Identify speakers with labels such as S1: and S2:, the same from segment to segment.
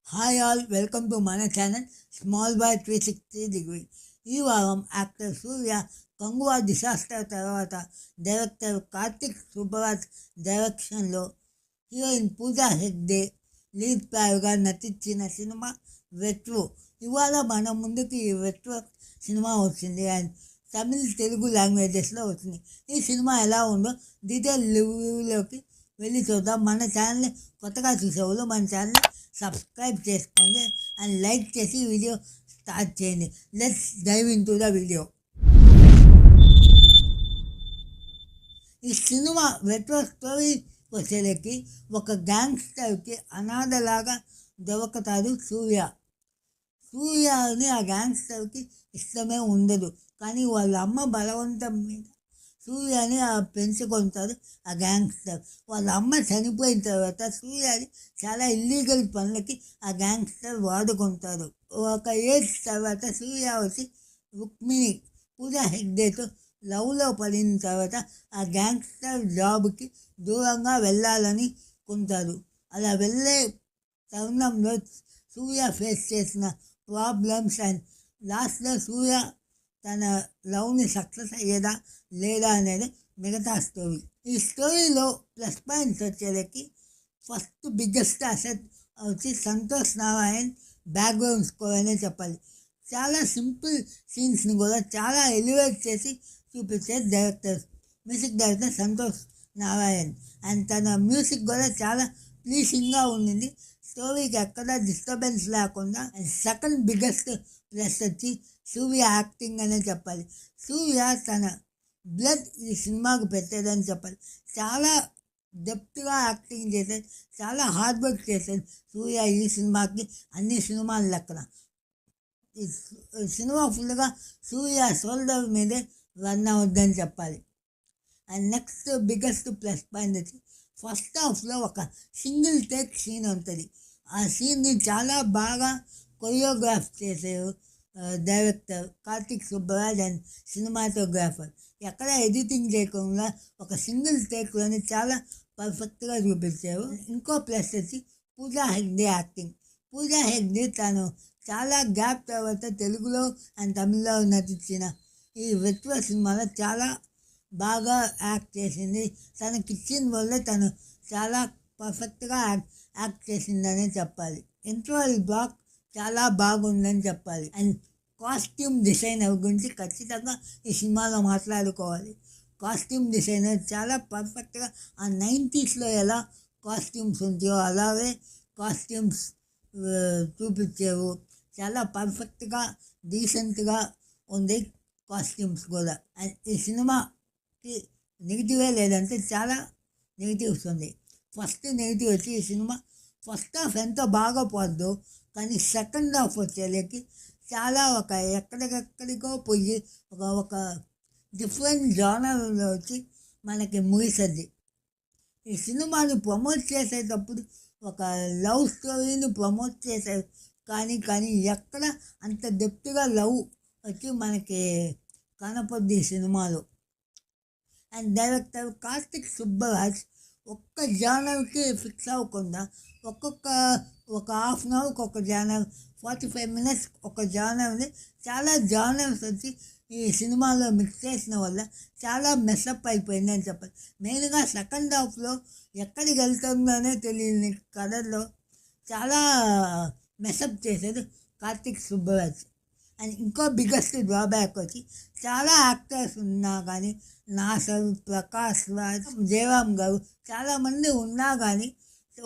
S1: Hi all, welcome to మన channel small bye 360 degree. ఈ వారం యాక్టర్ సూర్య కంగువా డిసాస్టర్ తర్వాత డైరెక్టర్ కార్తిక్ సుబ్బరాజ్ డైరెక్షన్లో హీరోయిన్ పూజా హెగ్డే లీడ్ ప్యార్గా నటించిన సినిమా రెట్రో. ఇవాళ మన ముందుకి ఈ రెట్రో సినిమా వచ్చింది అండ్ తమిళ్ తెలుగు లాంగ్వేజెస్లో వచ్చింది. ఈ సినిమా ఎలా ఉందో డీటెయిల్ రివ్యూలోకి వెళ్ళి చూద్దాం. మన ఛానల్ని కొత్తగా చూసేవాళ్ళు మన ఛానల్ని సబ్స్క్రైబ్ చేసుకోండి అండ్ లైక్ చేసి వీడియో స్టార్ట్ చేయండి. Let's dive into the video. ఈ సినిమా రెట్రో స్టోరీ వచ్చేలకి ఒక గ్యాంగ్స్టర్కి అనాథలాగా దొరకతాడు సూర్య. సూర్యని ఆ గ్యాంగ్స్టర్కి ఇష్టమే ఉండదు, కానీ వాళ్ళ అమ్మ బలవంతం మీద సూర్యని పెంచుకుంటారు ఆ గ్యాంగ్స్టర్. వాళ్ళ అమ్మ చనిపోయిన తర్వాత సూర్యని చాలా ఇల్లీగల్ పనులకి ఆ గ్యాంగ్స్టర్ వాడుకుంటారు. ఒక ఏజ్ తర్వాత సూర్య వచ్చి రుక్మిణి పూజా హెగ్డేతో లవ్లో పడిన తర్వాత ఆ గ్యాంగ్స్టర్ జాబ్కి దూరంగా వెళ్ళాలని కొంటారు. అలా వెళ్ళే తరుణంలో సూర్య ఫేస్ చేసిన ప్రాబ్లమ్స్ అండ్ లాస్ట్లో సూర్య తన లవ్ని సక్సెస్ అయ్యేదా లేదా అనేది మిగతా స్టోరీ. ఈ స్టోరీలో ప్లస్ పాయింట్స్ వచ్చేసరికి ఫస్ట్ బిగ్గెస్ట్ అసెట్ వచ్చి సంతోష్ నారాయణ్ బ్యాక్గ్రౌండ్ స్కోర్ అనే చెప్పాలి. చాలా సింపుల్ సీన్స్ని కూడా చాలా ఎలివేట్ చేసి చూపించే music director Santosh Narayan. And తన మ్యూజిక్ కూడా చాలా ప్లీజింగ్గా ఉండింది, స్టోరీకి ఎక్కడ డిస్టర్బెన్స్ లేకుండా. అండ్ సెకండ్ బిగ్గెస్ట్ ప్లస్ వచ్చి సూర్య యాక్టింగ్ అనే చెప్పాలి. సూర్య తన బ్లడ్ ఈ సినిమాకు పెట్టేదని చెప్పాలి. చాలా డెప్త్గా యాక్టింగ్ చేసేది, చాలా హార్డ్ వర్క్ చేసేది సూర్య ఈ సినిమాకి అన్ని సినిమాల లెక్కన. ఈ సినిమా ఫుల్గా సూర్య షోల్డర్ మీదే రన్ అవుద్దని చెప్పాలి. And next biggest plus point వచ్చి ఫస్ట్ హాఫ్లో ఒక సింగిల్ టేక్ సీన్ ఉంటుంది. ఆ సీన్ని చాలా బాగా కొరియోగ్రాఫ్ చేశారు director Karthik Subbaraj and cinematographer. ఎక్కడ ఎడిటింగ్ చేయకుండా ఒక సింగిల్ టేక్లోని చాలా పర్ఫెక్ట్గా చూపించారు. ఇంకో ప్లస్ వచ్చి పూజా హెగ్డే యాక్టింగ్. పూజా హెగ్డే తను చాలా గ్యాప్ తర్వాత తెలుగులో అండ్ తమిళ్లో నటించిన ఈ రెట్రో సినిమాలో చాలా బాగా యాక్ట్ చేసింది. తనకిచ్చిన వల్ల తను చాలా పర్ఫెక్ట్గా యాక్ట్ చేసిందనే చెప్పాలి. ఇంటర్వల్ బ్లాక్ చాలా బాగుందని చెప్పాలి. అండ్ కాస్ట్యూమ్ డిజైనర్ గురించి ఖచ్చితంగా ఈ సినిమాలో మాట్లాడుకోవాలి. కాస్ట్యూమ్ డిజైనర్ చాలా పర్ఫెక్ట్గా ఆ 90స్లో ఎలా కాస్ట్యూమ్స్ ఉంటాయో అలాగే కాస్ట్యూమ్స్ చూపించారు. చాలా పర్ఫెక్ట్గా డీసెంట్గా ఉంది కాస్ట్యూమ్స్ కూడా. అండ్ ఈ సినిమాకి నెగిటివే లేదంటే చాలా నెగిటివ్స్ ఉంది. ఫస్ట్ నెగిటివ్ వచ్చి ఈ సినిమా ఫస్ట్ హాఫ్ ఎంతో బాగా పోద్దు, కానీ సెకండ్ హాఫ్ వచ్చేళ్ళకి చాలా ఒక ఎక్కడికో పోయి ఒక డిఫరెంట్ జానర్లో వచ్చి మనకి ముగిస్తుంది. ఈ సినిమాని ప్రమోట్ చేసేటప్పుడు ఒక లవ్ స్టోరీని ప్రమోట్ చేశారు, కానీ ఎక్కడ అంత డెప్త్గా లవ్ వచ్చి మనకి కనపద్ది ఈ సినిమాలో. అండ్ డైరెక్టర్ కార్తిక్ సుబ్బరాజ్ ఒక్క జానర్కి ఫిక్స్ అవ్వకుండా ఒక హాఫ్ అన్ అవర్కి ఒక జానర్, 45 minutes ఒక జానర్ని చాలా జానర్స్ వచ్చి ఈ సినిమాలో మిక్స్ చేసిన వల్ల చాలా మెస్అప్ అయిపోయిందని చెప్పాలి. మెయిన్గా సెకండ్ హాఫ్లో ఎక్కడికి వెళ్తుందోనే తెలియని కథల్లో చాలా మెస్అప్ చేసేది కార్తిక్ సుబ్బరాజ్. అండ్ ఇంకో బిగ్గెస్ట్ డ్రాబ్యాక్ వచ్చి చాలా యాక్టర్స్ ఉన్నా కానీ నాసర్, ప్రకాష్ రాజ్, జయరామ్ గారు చాలామంది ఉన్నా కానీ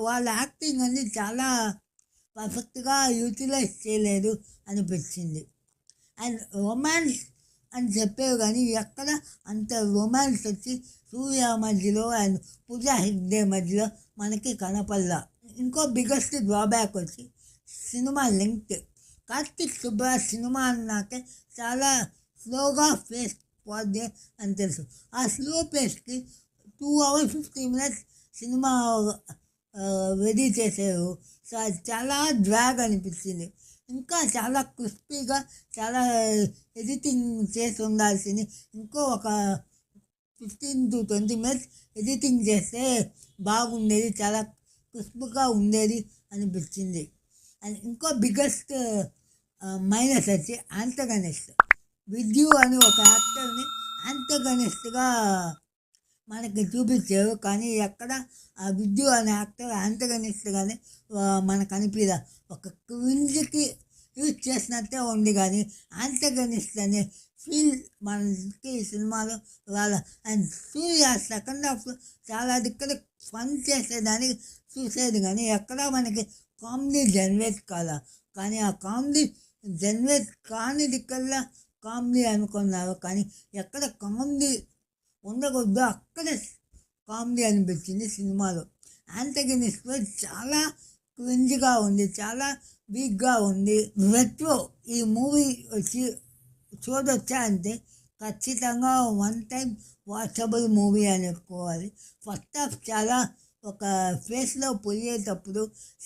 S1: వాళ్ళ యాక్టింగ్ అనేది చాలా పర్ఫెక్ట్గా యూటిలైజ్ చేయలేదు అనిపించింది. అండ్ రొమాన్స్ అని చెప్పారు కానీ ఎక్కడ అంత రొమాన్స్ వచ్చి సూర్య మధ్యలో అండ్ పూజా హెగ్డే మధ్యలో మనకి కనపల్లా. ఇంకో బిగ్గెస్ట్ డ్రాబ్యాక్ వచ్చి cinema length. Karthik Subbaraj cinema అన్నాకే చాలా స్లోగా ఫేస్ పోద్ది అని తెలుసు. ఆ స్లో పేస్కి 2 hours 50 minutes సినిమా రెడీ చేశారు. సో అది చాలా డ్రాగ్ అనిపించింది. ఇంకా చాలా క్రిస్పీగా చాలా ఎడిటింగ్ చేసి ఉండాల్సింది. ఇంకో ఒక 15 to 20 minutes ఎడిటింగ్ చేస్తే బాగుండేది, చాలా క్రిస్ప్గా ఉండేది అనిపించింది. అండ్ ఇంకో బిగ్గెస్ట్ మైనస్ వచ్చి యాంటగనిస్ట్. విద్యు అని ఒక యాక్టర్ని యాంటగనిస్ట్గా మనకి చూపించారు, కానీ ఎక్కడ ఆ విద్యు అనే యాక్టర్ యాంటగనిస్ట్గానే మనకు అనిపిదా. ఒక క్వింజ్కి యూజ్ చేసినట్టే ఉంది, కానీ యాంటగనిస్ట్ అనే ఫీల్ మనకి ఈ సినిమాలో రాల. అండ్ సూర్య సెకండ్ హాఫ్ చాలా దిక్కుల ఫన్ చేసేదానికి చూసేది, కానీ ఎక్కడ మనకి కామెడీ జనరేట్ కాదా. కానీ ఆ కామెడీ జనరేట్ కాని దిక్కల్లా కామెడీ అనుకున్నారు, కానీ ఎక్కడ కామెడీ ఉండకూడదు అక్కడ కామెడీ అనిపించింది సినిమాలో. యాంటగనిస్ట్లో చాలా క్రింజ్గా ఉంది, చాలా వీక్గా ఉంది. రెట్రో ఈ మూవీ వచ్చి చూడొచ్చా అంటే ఖచ్చితంగా వన్ టైం వాచబుల్ మూవీ అని చెప్పుకోవాలి. ఫస్ట్ హాఫ్ చాలా ఒక ఫేస్లో పోయేటప్పుడు,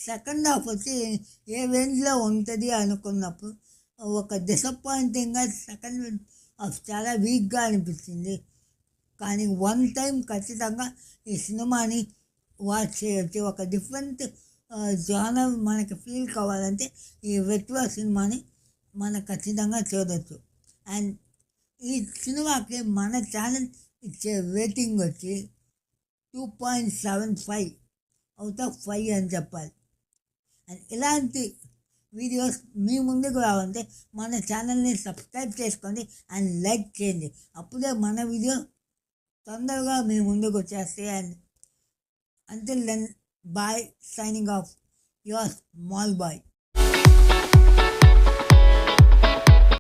S1: సెకండ్ హాఫ్ వచ్చి ఏ రేంజ్లో ఉంటుంది అనుకున్నప్పుడు ఒక డిసప్పాయింటింగ్గా సెకండ్ హాఫ్ చాలా వీక్గా అనిపించింది. కానీ వన్ టైం ఖచ్చితంగా ఈ సినిమాని వాచ్ చేయొచ్చు. ఒక డిఫరెంట్ జానర్ మనకి ఫీల్ కావాలంటే ఈ రెట్రో సినిమాని మనం ఖచ్చితంగా చూడొచ్చు. అండ్ ఈ సినిమాకి మన ఛానల్ ఇచ్చే రేటింగ్ వచ్చి 2.75 అవుట్ ఆఫ్ 5 అని చెప్పాలి. అండ్ ఇలాంటి వీడియోస్ మీ ముందుకు రావాలంటే మన ఛానల్ని సబ్స్క్రైబ్ చేసుకోండి అండ్ లైక్ చేయండి. అప్పుడే మన వీడియో తొందరగా మీ ముందుకు వచ్చేస్తాయి. And until then, bye, signing off, your small boy.